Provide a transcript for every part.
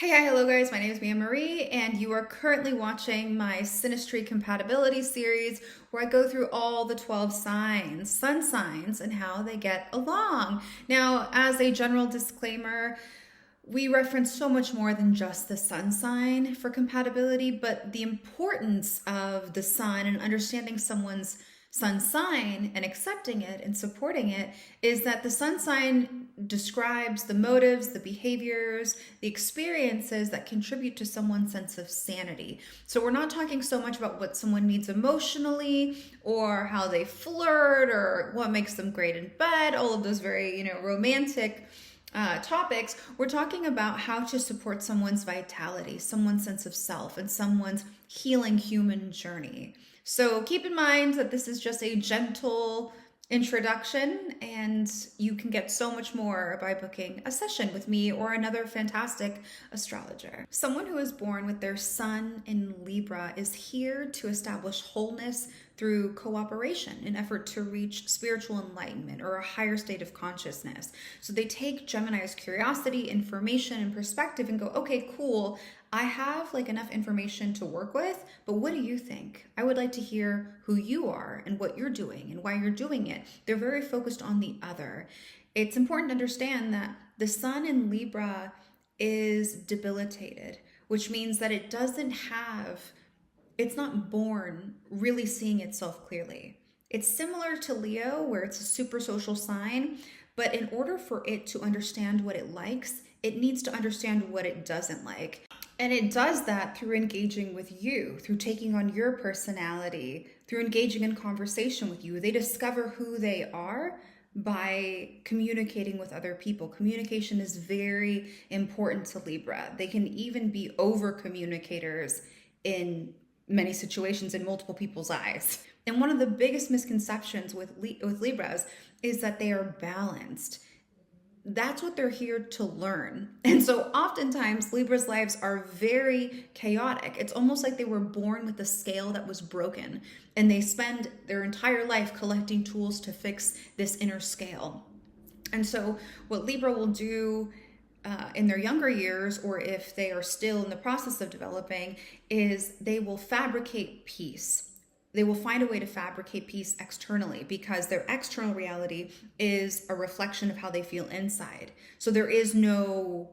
Hi, hello guys, my name is Mia Marie, and you are currently watching my Synastry Compatibility series where I go through all the 12 signs, sun signs, and how they get along. Now, as a general disclaimer, we reference so much more than just the sun sign for compatibility, but the importance of the sun and understanding someone's sun sign and accepting it and supporting it is that the sun sign describes the motives, the behaviors, the experiences that contribute to someone's sense of sanity. So we're not talking so much about what someone needs emotionally or how they flirt or what makes them great in bed, all of those very, romantic topics. We're talking about how to support someone's vitality, someone's sense of self, and someone's healing human journey. So keep in mind that this is just a gentle introduction, and you can get so much more by booking a session with me or another fantastic astrologer. Someone who is born with their sun in Libra is here to establish wholeness through cooperation in effort to reach spiritual enlightenment or a higher state of consciousness. So they take Gemini's curiosity, information, and perspective and go, okay, cool, I have enough information to work with, but what do you think? I would like to hear who you are and what you're doing and why you're doing it. They're very focused on the other. It's important to understand that the sun in Libra is debilitated, which means that it's not born really seeing itself clearly. It's similar to Leo, where it's a super social sign, but in order for it to understand what it likes, it needs to understand what it doesn't like. And it does that through engaging with you, through taking on your personality, through engaging in conversation with you. They discover who they are by communicating with other people. Communication is very important to Libra. They can even be over communicators in many situations in multiple people's eyes. And one of the biggest misconceptions with Libras is that they are balanced. That's what they're here to learn. And so oftentimes Libra's lives are very chaotic. It's almost like they were born with a scale that was broken, and they spend their entire life collecting tools to fix this inner scale. And so what Libra will do in their younger years, or if they are still in the process of developing, is they will fabricate peace. They will find a way to fabricate peace externally because their external reality is a reflection of how they feel inside. So there is no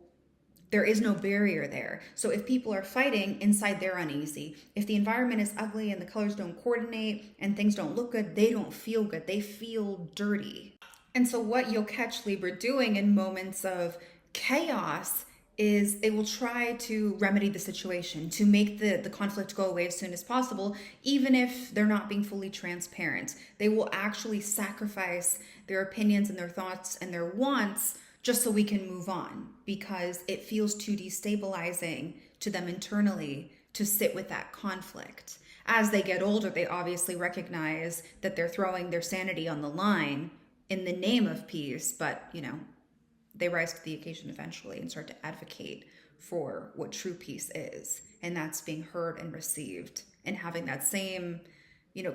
barrier there. So if people are fighting inside, they're uneasy. If the environment is ugly and the colors don't coordinate and things don't look good, they don't feel good. They feel dirty. And so what you'll catch Libra doing in moments of chaos is they will try to remedy the situation, to make the conflict go away as soon as possible, even if they're not being fully transparent. They will actually sacrifice their opinions and their thoughts and their wants just so we can move on, because it feels too destabilizing to them internally to sit with that conflict. As they get older, they obviously recognize that they're throwing their sanity on the line in the name of peace, but they rise to the occasion eventually and start to advocate for what true peace is. And that's being heard and received and having that same,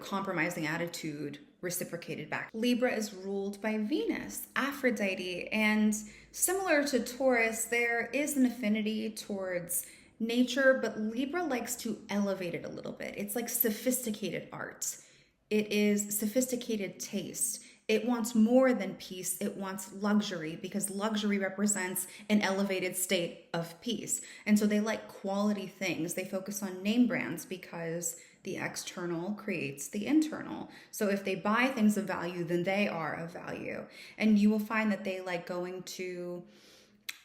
compromising attitude reciprocated back. Libra is ruled by Venus, Aphrodite, and similar to Taurus, there is an affinity towards nature, but Libra likes to elevate it a little bit. It's like sophisticated art. It is sophisticated taste. It wants more than peace. It wants luxury, because luxury represents an elevated state of peace. And so they like quality things. They focus on name brands because the external creates the internal. So if they buy things of value, then they are of value. And you will find that they like going to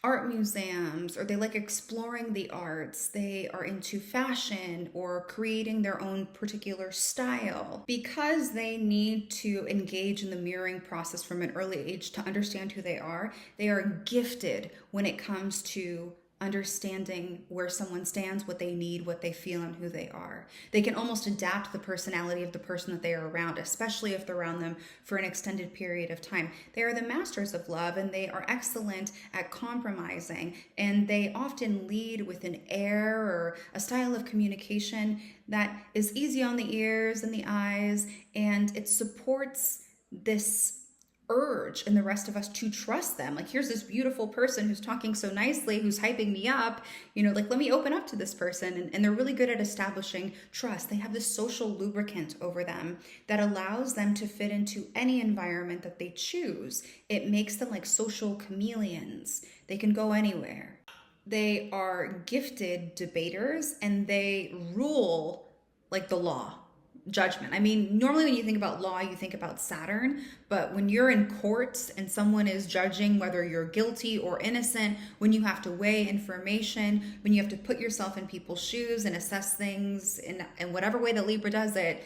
art museums, or they like exploring the arts. They are into fashion or creating their own particular style because they need to engage in the mirroring process from an early age to understand who they are. They are gifted when it comes to understanding where someone stands, what they need, what they feel, and who they are. They can almost adapt the personality of the person that they are around, especially if they're around them for an extended period of time. They are the masters of love, and they are excellent at compromising, and they often lead with an air or a style of communication that is easy on the ears and the eyes, and it supports this urge in the rest of us to trust them. Like, here's this beautiful person who's talking so nicely, who's hyping me up, like, let me open up to this person. And they're really good at establishing trust. They have this social lubricant over them that allows them to fit into any environment that they choose. It makes them like social chameleons. They can go anywhere. They are gifted debaters, and they rule like the law. Judgment. I mean, normally when you think about law, you think about Saturn, but when you're in courts and someone is judging whether you're guilty or innocent, when you have to weigh information, when you have to put yourself in people's shoes and assess things in whatever way that Libra does it,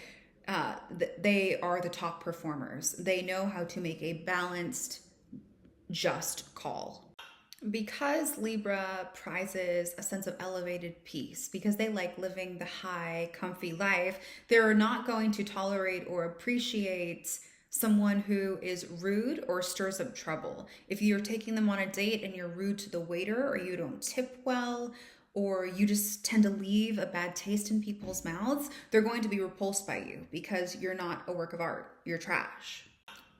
they are the top performers. They know how to make a balanced, just call. Because Libra prizes a sense of elevated peace, because they like living the high, comfy life, they're not going to tolerate or appreciate someone who is rude or stirs up trouble. If you're taking them on a date and you're rude to the waiter, or you don't tip well, or you just tend to leave a bad taste in people's mouths, they're going to be repulsed by you because you're not a work of art. You're trash.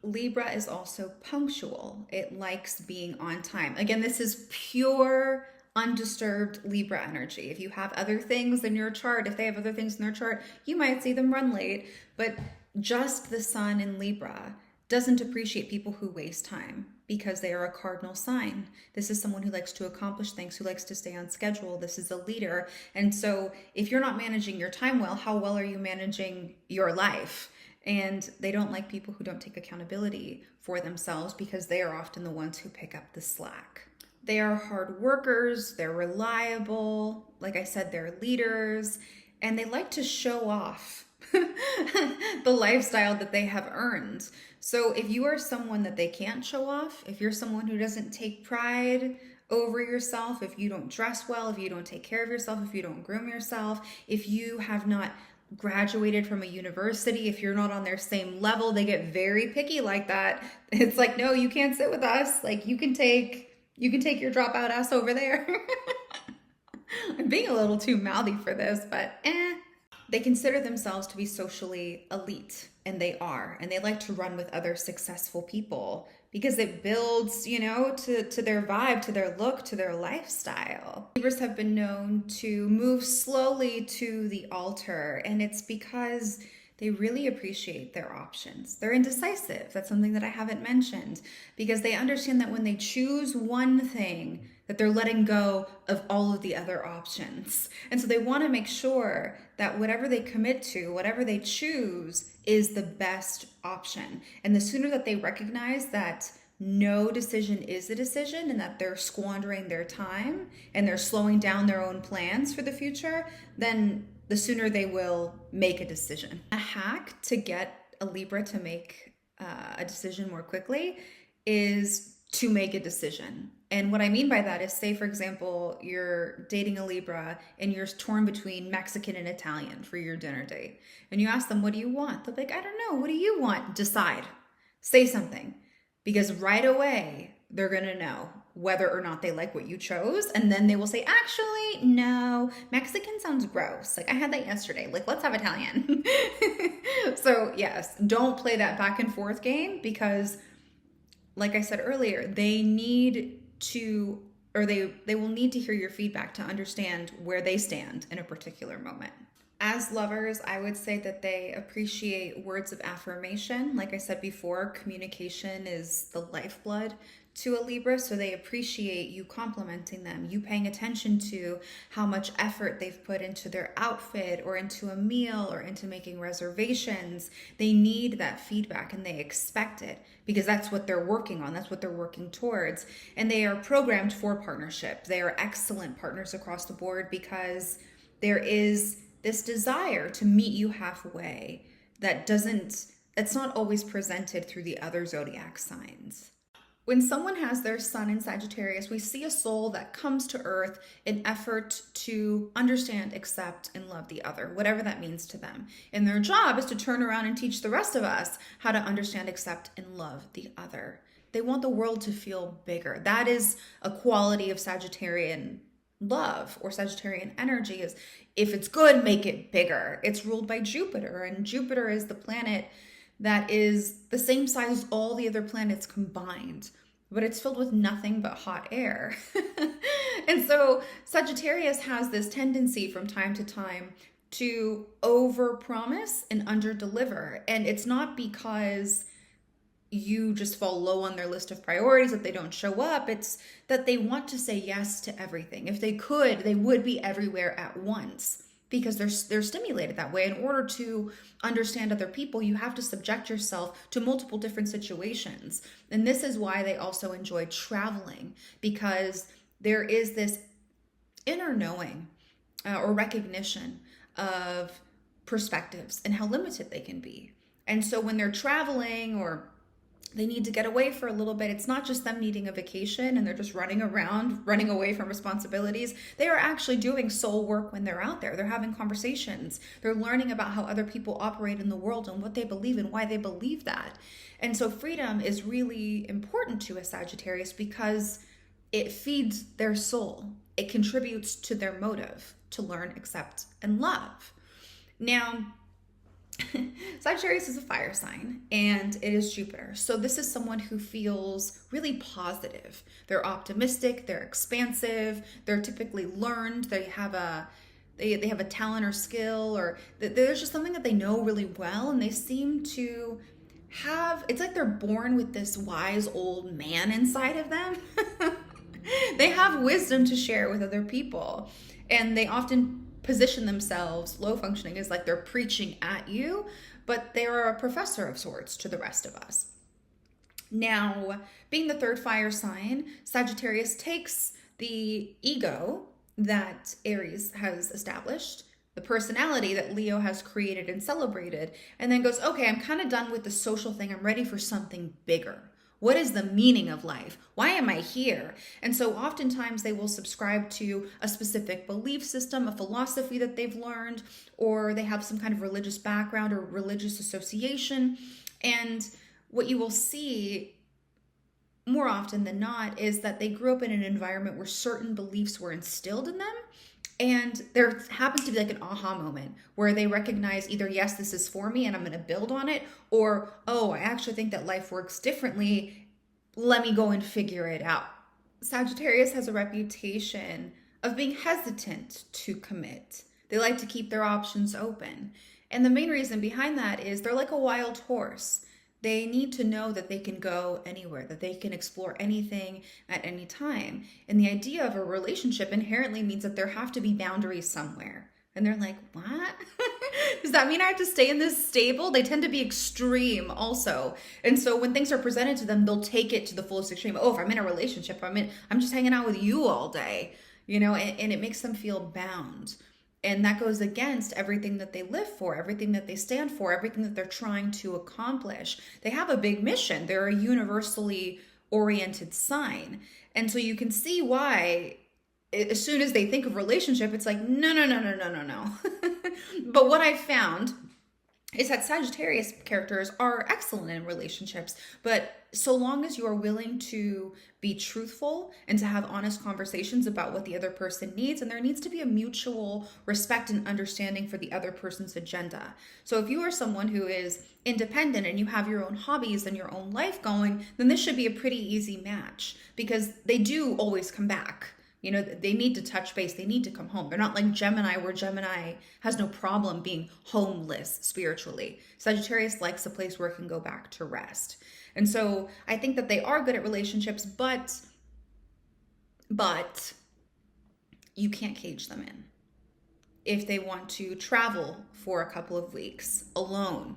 Libra is also punctual. It likes being on time. Again, this is pure, undisturbed Libra energy. If you have other things in your chart, if they have other things in their chart, you might see them run late. But just the sun in Libra doesn't appreciate people who waste time, because they are a cardinal sign. This is someone who likes to accomplish things, who likes to stay on schedule. This is a leader. And so if you're not managing your time well, how well are you managing your life? And they don't like people who don't take accountability for themselves, because they are often the ones who pick up the slack. They are hard workers, they're reliable, like I said, they're leaders, and they like to show off the lifestyle that they have earned. So if you are someone that they can't show off, if you're someone who doesn't take pride over yourself, if you don't dress well, if you don't take care of yourself, if you don't groom yourself, if you have not graduated from a university, if you're not on their same level, they get very picky like that. It's like, no, you can't sit with us. Like, you can take your dropout ass over there. I'm being a little too mouthy for this, but They consider themselves to be socially elite, and they are. And they like to run with other successful people because it builds, to their vibe, to their look, to their lifestyle. Libras have been known to move slowly to the altar, and it's because they really appreciate their options. They're indecisive. That's something that I haven't mentioned, because they understand that when they choose one thing, that they're letting go of all of the other options. And so they want to make sure that whatever they commit to, whatever they choose, is the best option. And the sooner that they recognize that no decision is a decision, and that they're squandering their time and they're slowing down their own plans for the future, then the sooner they will make a decision. A hack to get a Libra to make a decision more quickly is to make a decision. And what I mean by that is, say, for example, you're dating a Libra and you're torn between Mexican and Italian for your dinner date. And you ask them, what do you want? They'll be like, I don't know. What do you want? Decide. Say something. Because right away, they're going to know whether or not they like what you chose. And then they will say, actually, no, Mexican sounds gross. Like, I had that yesterday. Like, let's have Italian. So yes, don't play that back and forth game, because like I said earlier, they need to, or they will need to hear your feedback to understand where they stand in a particular moment. As lovers, I would say that they appreciate words of affirmation. Like I said before, communication is the lifeblood to a Libra, so they appreciate you complimenting them, you paying attention to how much effort they've put into their outfit or into a meal or into making reservations. They need that feedback and they expect it, because that's what they're working on, that's what they're working towards. And they are programmed for partnership. They are excellent partners across the board, because there is this desire to meet you halfway that's not always presented through the other zodiac signs. When someone has their sun in Sagittarius, we see a soul that comes to earth in effort to understand, accept, and love the other, whatever that means to them. And their job is to turn around and teach the rest of us how to understand, accept, and love the other. They want the world to feel bigger. That is a quality of Sagittarian love, or Sagittarian energy, is if it's good, make it bigger. It's ruled by Jupiter, and Jupiter is the planet that is the same size as all the other planets combined, but it's filled with nothing but hot air. And so Sagittarius has this tendency from time to time to overpromise and underdeliver. And it's not because you just fall low on their list of priorities that they don't show up. It's that they want to say yes to everything. If they could, they would be everywhere at once because they're stimulated that way. In order to understand other people, you have to subject yourself to multiple different situations. And this is why they also enjoy traveling, because there is this inner knowing or recognition of perspectives and how limited they can be. And so when they're traveling or they need to get away for a little bit, it's not just them needing a vacation and they're just running around, running away from responsibilities. They are actually doing soul work when they're out there. They're having conversations. They're learning about how other people operate in the world and what they believe and why they believe that. And so freedom is really important to a Sagittarius because it feeds their soul. It contributes to their motive to learn, accept, and love. Now, Sagittarius is a fire sign and it is Jupiter. So this is someone who feels really positive. They're optimistic, they're expansive, they're typically learned, they have a talent or skill, or there's just something that they know really well, and they seem to have, it's like they're born with this wise old man inside of them. They have wisdom to share with other people, and they often position themselves, low functioning, is like they're preaching at you, but they're a professor of sorts to the rest of us. Now, being the third fire sign, Sagittarius takes the ego that Aries has established, the personality that Leo has created and celebrated, and then goes, okay, I'm kind of done with the social thing. I'm ready for something bigger. What is the meaning of life? Why am I here? And so oftentimes they will subscribe to a specific belief system, a philosophy that they've learned, or they have some kind of religious background or religious association. And what you will see more often than not is that they grew up in an environment where certain beliefs were instilled in them. And there happens to be like an aha moment where they recognize either, yes, this is for me and I'm going to build on it, or, oh, I actually think that life works differently. Let me go and figure it out. Sagittarius has a reputation of being hesitant to commit. They like to keep their options open. And the main reason behind that is they're like a wild horse. They need to know that they can go anywhere, that they can explore anything at any time. And the idea of a relationship inherently means that there have to be boundaries somewhere. And they're like, what? Does that mean I have to stay in this stable? They tend to be extreme also. And so when things are presented to them, they'll take it to the fullest extreme. Oh, if I'm in a relationship, I'm just hanging out with you all day, and it makes them feel bound. And that goes against everything that they live for, everything that they stand for, everything that they're trying to accomplish. They have a big mission. They're a universally oriented sign. And so you can see why as soon as they think of relationship, it's like, no. But what I found is that Sagittarius characters are excellent in relationships, but so long as you are willing to be truthful and to have honest conversations about what the other person needs, and there needs to be a mutual respect and understanding for the other person's agenda. So if you are someone who is independent and you have your own hobbies and your own life going, then this should be a pretty easy match, because they do always come back. They need to touch base. They need to come home. They're not like Gemini, where Gemini has no problem being homeless spiritually. Sagittarius likes a place where it can go back to rest. And so I think that they are good at relationships, but you can't cage them in. If they want to travel for a couple of weeks alone,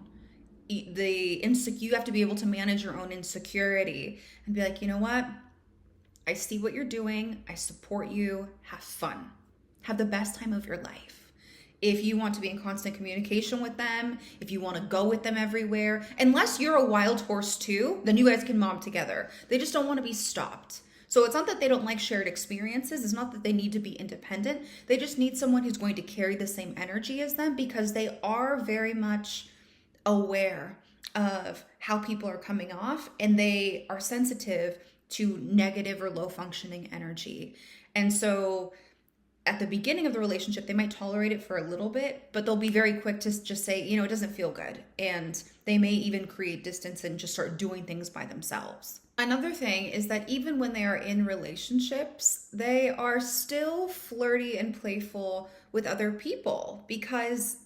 you have to be able to manage your own insecurity and be like, you know what? I see what you're doing. I support you. Have fun. Have the best time of your life. If you want to be in constant communication with them, if you want to go with them everywhere, unless you're a wild horse too, then you guys can mob together. They just don't want to be stopped. So it's not that they don't like shared experiences. It's not that they need to be independent. They just need someone who's going to carry the same energy as them, because they are very much aware of how people are coming off, and they are sensitive to negative or low functioning energy. And so at the beginning of the relationship, they might tolerate it for a little bit, but they'll be very quick to just say, it doesn't feel good. And they may even create distance and just start doing things by themselves. Another thing is that even when they are in relationships, they are still flirty and playful with other people because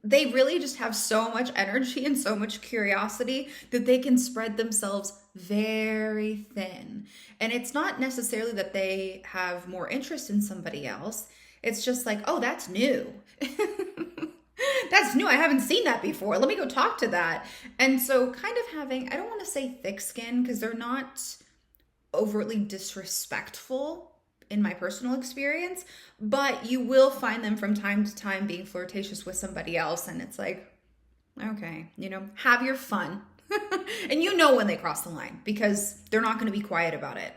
they really just have so much energy and so much curiosity that they can spread themselves very thin. And it's not necessarily that they have more interest in somebody else. It's just like, oh, that's new. That's new. I haven't seen that before. Let me go talk to that. And so kind of having, I don't want to say thick skin because they're not overtly disrespectful in my personal experience, but you will find them from time to time being flirtatious with somebody else. And it's like, okay, have your fun. And when they cross the line because they're not going to be quiet about it.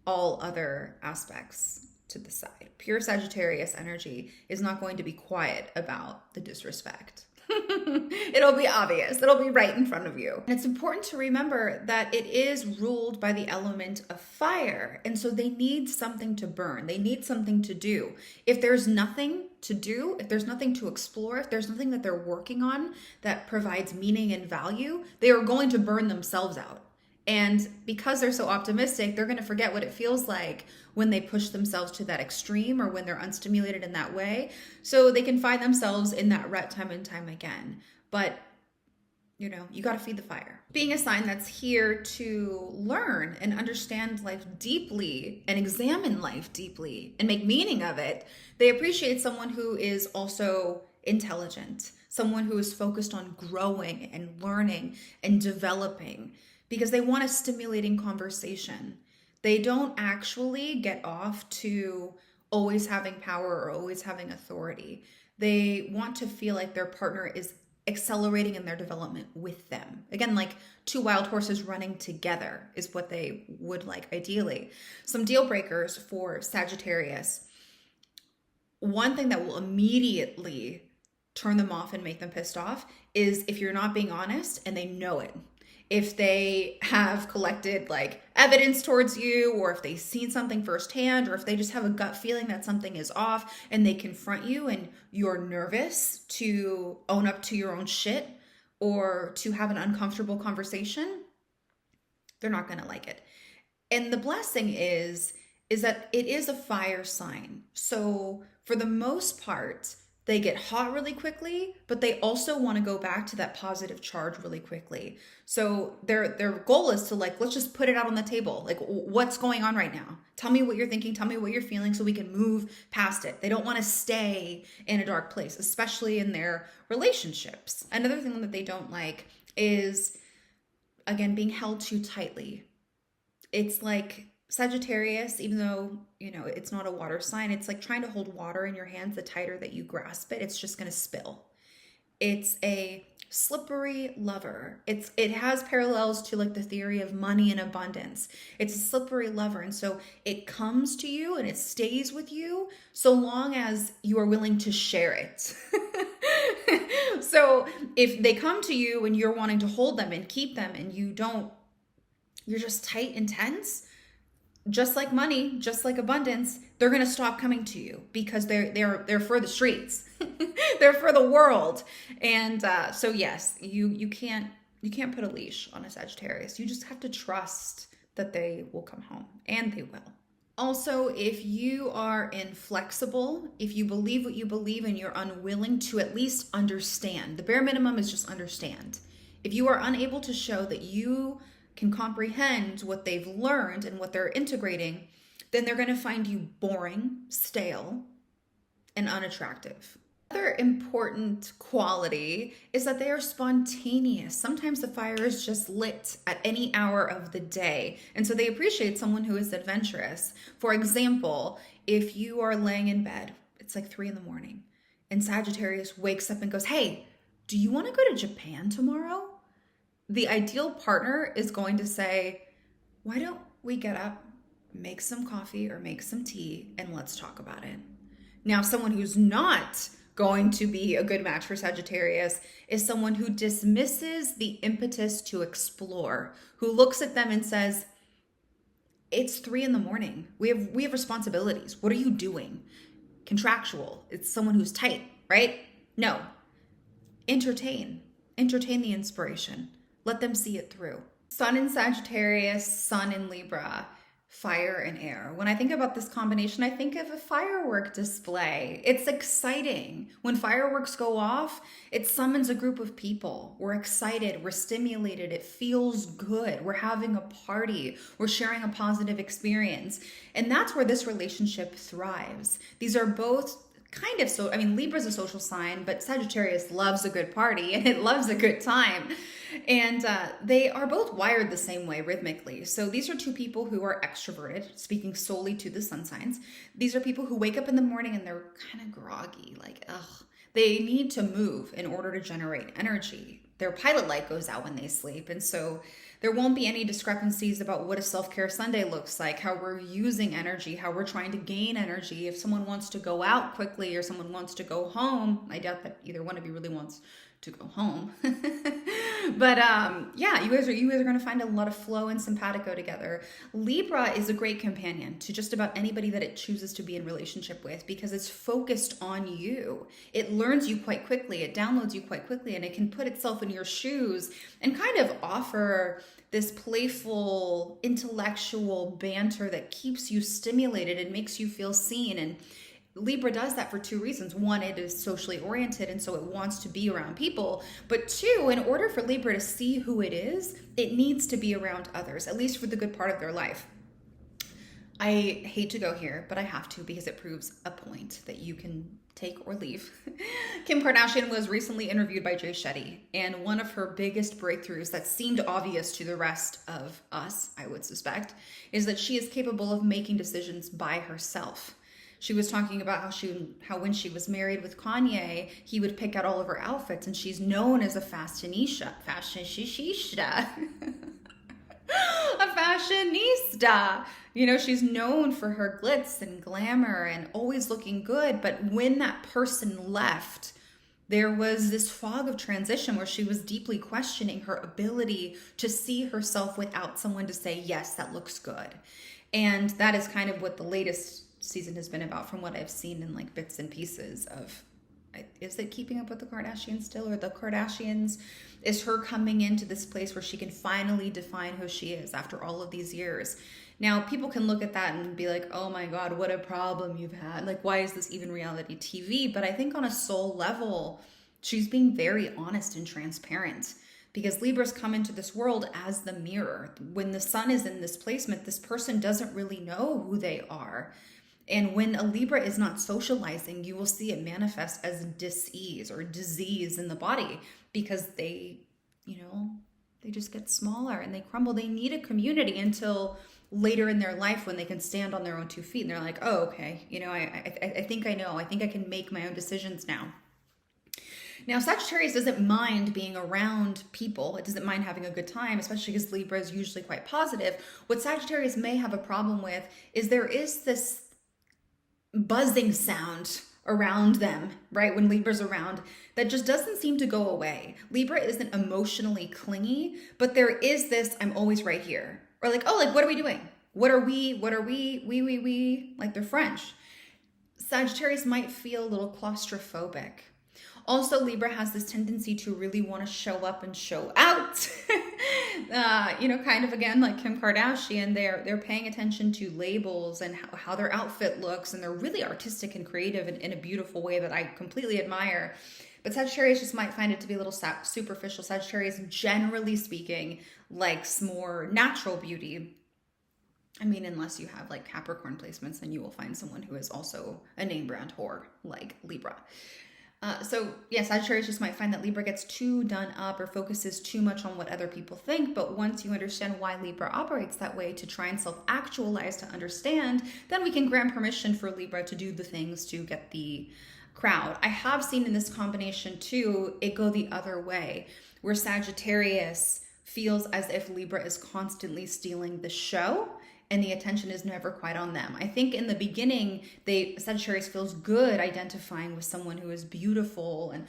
All other aspects to the side. Pure Sagittarius energy is not going to be quiet about the disrespect. It'll be obvious. It'll be right in front of you. And it's important to remember that it is ruled by the element of fire. And so they need something to burn. They need something to do. If there's nothing to do, if there's nothing to explore, if there's nothing that they're working on that provides meaning and value, they are going to burn themselves out. And because they're so optimistic, they're going to forget what it feels like when they push themselves to that extreme or when they're unstimulated in that way. So they can find themselves in that rut time and time again. But, you got to feed the fire. Being a sign that's here to learn and understand life deeply and examine life deeply and make meaning of it, they appreciate someone who is also intelligent, someone who is focused on growing and learning and developing, because they want a stimulating conversation. They don't actually get off to always having power or always having authority. They want to feel like their partner is accelerating in their development with them. Again, like two wild horses running together is what they would like ideally. Some deal breakers for Sagittarius. One thing that will immediately turn them off and make them pissed off is if you're not being honest and they know it. If they have collected evidence towards you, or if they've seen something firsthand, or if they just have a gut feeling that something is off and they confront you and you're nervous to own up to your own shit or to have an uncomfortable conversation, they're not going to like it. And the blessing is that it is a fire sign. So for the most part, they get hot really quickly, but they also want to go back to that positive charge really quickly. So their goal is to let's just put it out on the table. What's going on right now? Tell me what you're thinking. Tell me what you're feeling so we can move past it. They don't want to stay in a dark place, especially in their relationships. Another thing that they don't like is, again, being held too tightly. It's like Sagittarius, even though, it's not a water sign, it's like trying to hold water in your hands. The tighter that you grasp it, it's just going to spill. It's a slippery lover. It has parallels to the theory of money and abundance. It's a slippery lover. And so it comes to you and it stays with you so long as you are willing to share it. So if they come to you and you're wanting to hold them and keep them and you're just tight and tense, just like money, just like abundance, they're going to stop coming to you because they're for the streets. They're for the world. And so yes, you can't put a leash on a Sagittarius. You just have to trust that they will come home, and they will. Also, if you are inflexible, if you believe what you believe and you're unwilling to at least understand, the bare minimum is just understand. If you are unable to show that you can comprehend what they've learned and what they're integrating, then they're going to find you boring, stale, and unattractive. Another important quality is that they are spontaneous. Sometimes the fire is just lit at any hour of the day, and so they appreciate someone who is adventurous. For example, if you are laying in bed, it's 3 a.m, and Sagittarius wakes up and goes, "Hey, do you want to go to Japan tomorrow?" The ideal partner is going to say, "Why don't we get up, make some coffee or make some tea, and let's talk about it." Now, someone who's not going to be a good match for Sagittarius is someone who dismisses the impetus to explore, who looks at them and says, it's 3 in the morning. We have responsibilities. What are you doing? Contractual. It's someone who's tight, right? No. Entertain the inspiration. Let them see it through. Sun in Sagittarius, Sun in Libra, fire and air. When I think about this combination, I think of a firework display. It's exciting. When fireworks go off, it summons a group of people. We're excited, we're stimulated, it feels good. We're having a party, we're sharing a positive experience. And that's where this relationship thrives. These are both kind of Libra's a social sign, but Sagittarius loves a good party and it loves a good time. And they are both wired the same way rhythmically. So these are two people who are extroverted, speaking solely to the sun signs. These are people who wake up in the morning and they're kind of groggy, like, ugh. They need to move in order to generate energy. Their pilot light goes out when they sleep. And so there won't be any discrepancies about what a self-care Sunday looks like, how we're using energy, how we're trying to gain energy. If someone wants to go out quickly or someone wants to go home, I doubt that either one of you really wants to go home. But yeah, you guys are going to find a lot of flow and simpatico together. Libra is a great companion to just about anybody that it chooses to be in relationship with because it's focused on you. It learns you quite quickly, it downloads you quite quickly, and it can put itself in your shoes and kind of offer this playful, intellectual banter that keeps you stimulated and makes you feel seen. And Libra does that for two reasons. One, it is socially oriented, and so it wants to be around people. But two, in order for Libra to see who it is, it needs to be around others, at least for the good part of their life. I hate to go here, but I have to because it proves a point that you can take or leave. Kim Kardashian was recently interviewed by Jay Shetty, and one of her biggest breakthroughs that seemed obvious to the rest of us, I would suspect, is that she is capable of making decisions by herself. She was talking about how when she was married with Kanye, he would pick out all of her outfits, and she's known as a fashionista. A fashionista. You know, she's known for her glitz and glamour and always looking good. But when that person left, there was this fog of transition where she was deeply questioning her ability to see herself without someone to say, yes, that looks good. And that is kind of what the latest season has been about from what I've seen in like bits and pieces of, is it Keeping Up with the Kardashians still, or The Kardashians? Is her coming into this place where she can finally define who she is after all of these years. Now, people can look at that and be like, oh my God, what a problem you've had. Like, why is this even reality TV? But I think on a soul level, she's being very honest and transparent. Because Libras come into this world as the mirror. When the sun is in this placement, this person doesn't really know who they are. And when a Libra is not socializing, you will see it manifest as dis-ease or disease in the body because they just get smaller and they crumble. They need a community until later in their life when they can stand on their own 2 feet and they're like, oh, okay, I think I know. I think I can make my own decisions now. Now, Sagittarius doesn't mind being around people. It doesn't mind having a good time, especially because Libra is usually quite positive. What Sagittarius may have a problem with is there is this buzzing sound around them, right? When Libra's around, that just doesn't seem to go away. Libra isn't emotionally clingy, but there is this, I'm always right here. Or like, oh, like, what are we doing? What are we? We, like they're French. Sagittarius might feel a little claustrophobic. Also, Libra has this tendency to really want to show up and show out. Kind of again, like Kim Kardashian, they're paying attention to labels and how their outfit looks, and they're really artistic and creative in a beautiful way that I completely admire. But Sagittarius just might find it to be a little superficial. Sagittarius, generally speaking, likes more natural beauty. I mean, unless you have like Capricorn placements, then you will find someone who is also a name brand whore like Libra. Sagittarius just might find that Libra gets too done up or focuses too much on what other people think. But once you understand why Libra operates that way, to try and self-actualize, to understand, then we can grant permission for Libra to do the things to get the crowd. I have seen in this combination too, it go the other way, where Sagittarius feels as if Libra is constantly stealing the show and the attention is never quite on them. I think in the beginning, Sagittarius feels good identifying with someone who is beautiful and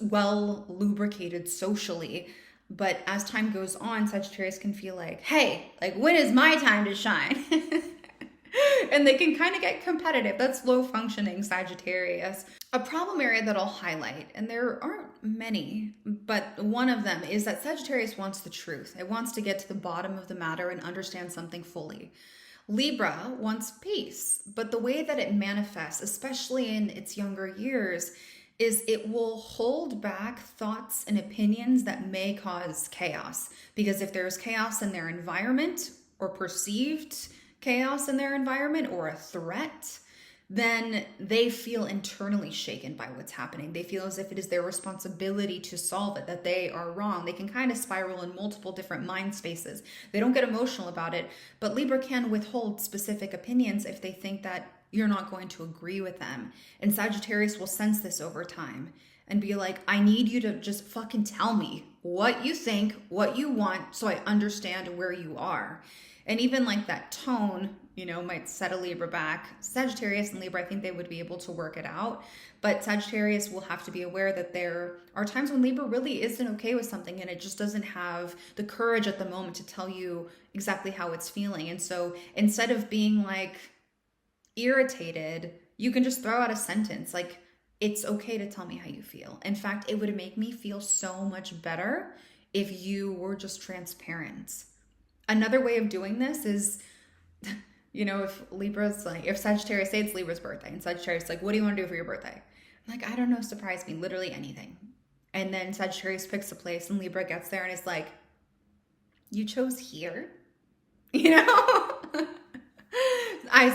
well lubricated socially. But as time goes on, Sagittarius can feel like, hey, like, when is my time to shine? And they can kind of get competitive. That's low functioning Sagittarius. A problem area that I'll highlight, and there aren't many, but one of them is that Sagittarius wants the truth. It wants to get to the bottom of the matter and understand something fully. Libra wants peace, but the way that it manifests, especially in its younger years, is it will hold back thoughts and opinions that may cause chaos. Because if there's chaos in their environment or perceived chaos in their environment or a threat, then they feel internally shaken by what's happening. They feel as if it is their responsibility to solve it, that they are wrong. They can kind of spiral in multiple different mind spaces. They don't get emotional about it, but Libra can withhold specific opinions if they think that you're not going to agree with them. And Sagittarius will sense this over time and be like, I need you to just fucking tell me what you think, what you want, so I understand where you are. And even like that tone, might set a Libra back. Sagittarius and Libra, I think they would be able to work it out. But Sagittarius will have to be aware that there are times when Libra really isn't okay with something and it just doesn't have the courage at the moment to tell you exactly how it's feeling. And so instead of being like irritated, you can just throw out a sentence like, it's okay to tell me how you feel. In fact, it would make me feel so much better if you were just transparent. Another way of doing this is, if Sagittarius, say it's Libra's birthday, and Sagittarius is like, what do you want to do for your birthday? I'm like, I don't know, surprise me, literally anything. And then Sagittarius picks a place and Libra gets there and is like, you chose here?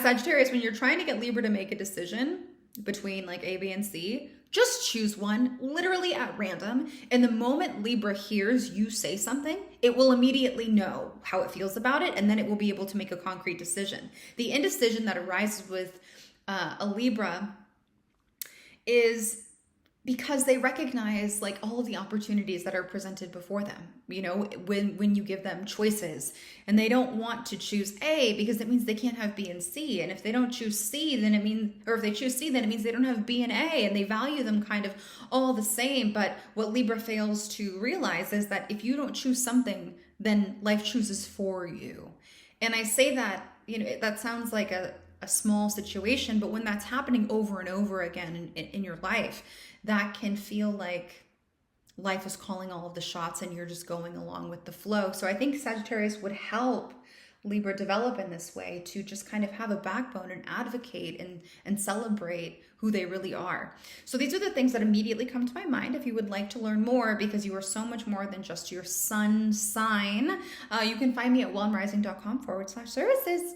Sagittarius, when you're trying to get Libra to make a decision between like A, B, and C, just choose one, literally at random. And the moment Libra hears you say something, it will immediately know how it feels about it, and then it will be able to make a concrete decision. The indecision that arises with a Libra is because they recognize like all of the opportunities that are presented before them, when you give them choices, and they don't want to choose A because it means they can't have B and C. And if they don't choose C, then if they choose C, then it means they don't have B and A, and they value them kind of all the same. But what Libra fails to realize is that if you don't choose something, then life chooses for you. And I say that, that sounds like a small situation, but when that's happening over and over again in your life, that can feel like life is calling all of the shots and you're just going along with the flow. So I think Sagittarius would help Libra develop in this way, to just kind of have a backbone and advocate and celebrate who they really are. So these are the things that immediately come to my mind. If you would like to learn more, because you are so much more than just your sun sign, you can find me at wellandrising.com/services.